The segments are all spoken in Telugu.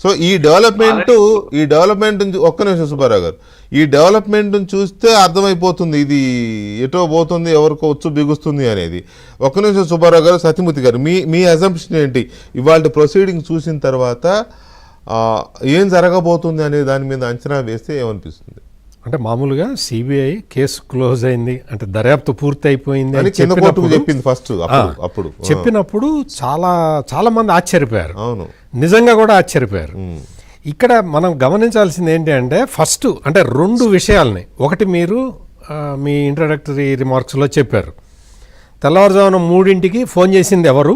సో ఈ డెవలప్మెంట్ ఒక్క నిమిషం సుబ్బారావు గారు, ఈ డెవలప్మెంట్ చూస్తే అర్థమైపోతుంది ఇది ఎటో పోతుంది, ఎవరికో వచ్చు బిగుస్తుంది అనేది. ఒక్క నిమిషం సుబ్బారావు గారు, సత్యమూర్తి గారు, మీ అజంప్షన్ ఏంటి ఇవాళ ప్రొసీడింగ్ చూసిన తర్వాత ఏం జరగబోతుంది అనే దాని మీద అంచనా వేస్తే ఏమనిపిస్తుంది? అంటే మామూలుగా సిబిఐ కేసు క్లోజ్ అయింది అంటే దర్యాప్తు పూర్తి అయిపోయింది అని చెప్పింది ఫస్ట్ అప్పుడు చెప్పినప్పుడు చాలా మంది ఆశ్చర్యపోయారు. అవును, నిజంగా కూడా ఆశ్చర్యపోయారు. ఇక్కడ మనం గమనించాల్సింది ఏంటి అంటే ఫస్ట్ అంటే రెండు విషయాలని, ఒకటి మీరు మీ ఇంట్రడక్టరీ రిమార్క్స్లో చెప్పారు, తెల్లవారుజామున 3ంటికి ఫోన్ చేసింది ఎవరు,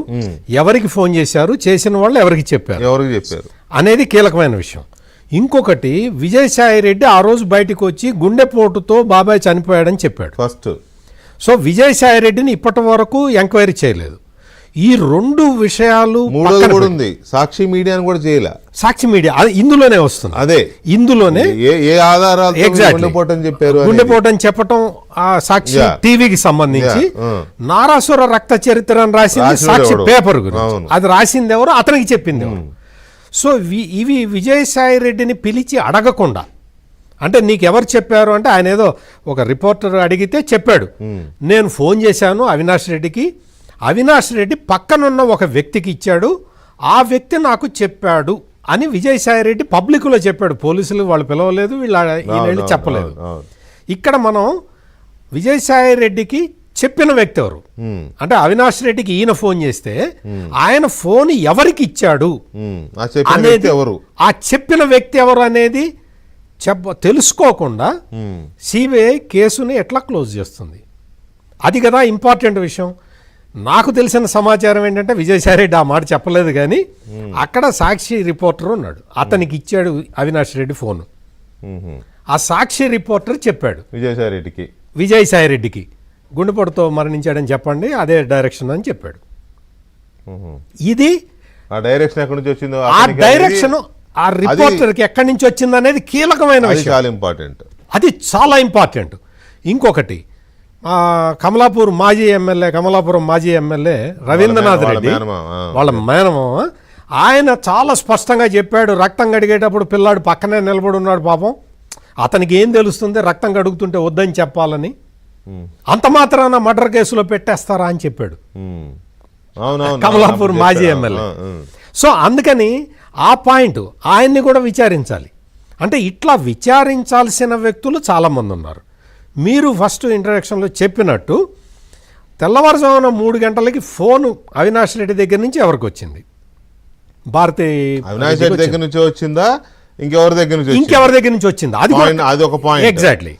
ఎవరికి ఫోన్ చేశారు, చేసిన వాళ్ళు ఎవరికి చెప్పారు అనేది కీలకమైన విషయం. ఇంకొకటి విజయసాయి రెడ్డి ఆ రోజు బయటకు వచ్చి గుండెపోటుతో బాబాయ్ చనిపోయాడని చెప్పాడు ఫస్ట్. సో విజయసాయి రెడ్డిని ఇప్పటి వరకు ఎంక్వైరీ చేయలేదు. ఈ రెండు విషయాలు ఉంది, సాక్షి మీడియాను కూడా చేయలే. సాక్షి మీడియా అది ఇందులోనే వస్తుంది, అదే ఇందులోనే ఏ ఆధారాలు గుండెపోటు అని చెప్పటం సాక్షి టీవీకి సంబంధించి నారాసుర రక్త చరిత్ర అని రాసింది సాక్షి పేపర్ గురించి, అది రాసింది ఎవరు, అతనికి చెప్పింది ఎవరు. సో ఇవి విజయసాయి రెడ్డిని పిలిచి అడగకుండా, అంటే నీకెవరు చెప్పారు అంటే ఆయన ఏదో ఒక రిపోర్టర్ అడిగితే చెప్పాడు, నేను ఫోన్ చేశాను అవినాష్ రెడ్డికి, అవినాష్ రెడ్డి పక్కనున్న ఒక వ్యక్తికి ఇచ్చాడు, ఆ వ్యక్తి నాకు చెప్పాడు అని విజయసాయి రెడ్డి పబ్లిక్లో చెప్పాడు. పోలీసులు వాళ్ళు పిలవలేదు, వీళ్ళు చెప్పలేదు. ఇక్కడ మనం విజయసాయి రెడ్డికి చెప్పిన వ్యక్తి ఎవరు అంటే అవినాష్ రెడ్డికి ఈయన ఫోన్ చేస్తే ఆయన ఫోన్ ఎవరికి ఇచ్చాడు అనేది, ఆ చెప్పిన వ్యక్తి ఎవరు అనేది తెలుసుకోకుండా సిబిఐ కేసుని ఎట్లా క్లోజ్ చేస్తుంది? అది కదా ఇంపార్టెంట్ విషయం. నాకు తెలిసిన సమాచారం ఏంటంటే విజయసాయి రెడ్డి ఆ మాట చెప్పలేదు, కానీ అక్కడ సాక్షి రిపోర్టర్ ఉన్నాడు, అతనికి ఇచ్చాడు అవినాష్ రెడ్డి ఫోను. ఆ సాక్షి రిపోర్టర్ చెప్పాడు విజయసాయి రెడ్డికి గుండెపోటుతో మరణించాడని చెప్పండి, అదే డైరెక్షన్ అని చెప్పాడు. ఇది ఆ డైరెక్షన్ ఎక్కడి నుంచి వచ్చిందో, ఆ డైరెక్షన్ ఆ రిపోర్టర్కి ఎక్కడి నుంచి వచ్చింది అనేది కీలకమైన విషయం, చాలా ఇంపార్టెంట్. అది చాలా ఇంపార్టెంట్. ఇంకొకటి కమలాపురం మాజీ ఎమ్మెల్యే రవీంద్రనాథ్ రెడ్డి వాళ్ళ మేనమామ, ఆయన చాలా స్పష్టంగా చెప్పాడు, రక్తం కడిగేటప్పుడు పిల్లాడు పక్కనే నిలబడి ఉన్నాడు పాపం, అతనికి ఏం తెలుస్తుంది రక్తం కడుగుతుంటే వద్దని చెప్పాలని, అంత మాత్రాన మర్డర్ కేసులో పెట్టేస్తారా అని చెప్పాడు కమలాపూర్ మాజీ ఎమ్మెల్యే. సో అందుకని ఆ పాయింట్ ఆయన్ని కూడా విచారించాలి. అంటే ఇట్లా విచారించాల్సిన వ్యక్తులు చాలామంది ఉన్నారు. మీరు ఫస్ట్ ఇంట్రడక్షన్లో చెప్పినట్టు తెల్లవారుజామున 3 గంటలకి ఫోను అవినాష్ రెడ్డి దగ్గర నుంచి ఎవరికి వచ్చింది? భారతి అవినాష్ రెడ్డి దగ్గర నుంచి వచ్చిందా, ఇంకెవరి దగ్గర నుంచి వచ్చిందా? అది ఒక పాయింట్. ఎగ్జాక్ట్లీ.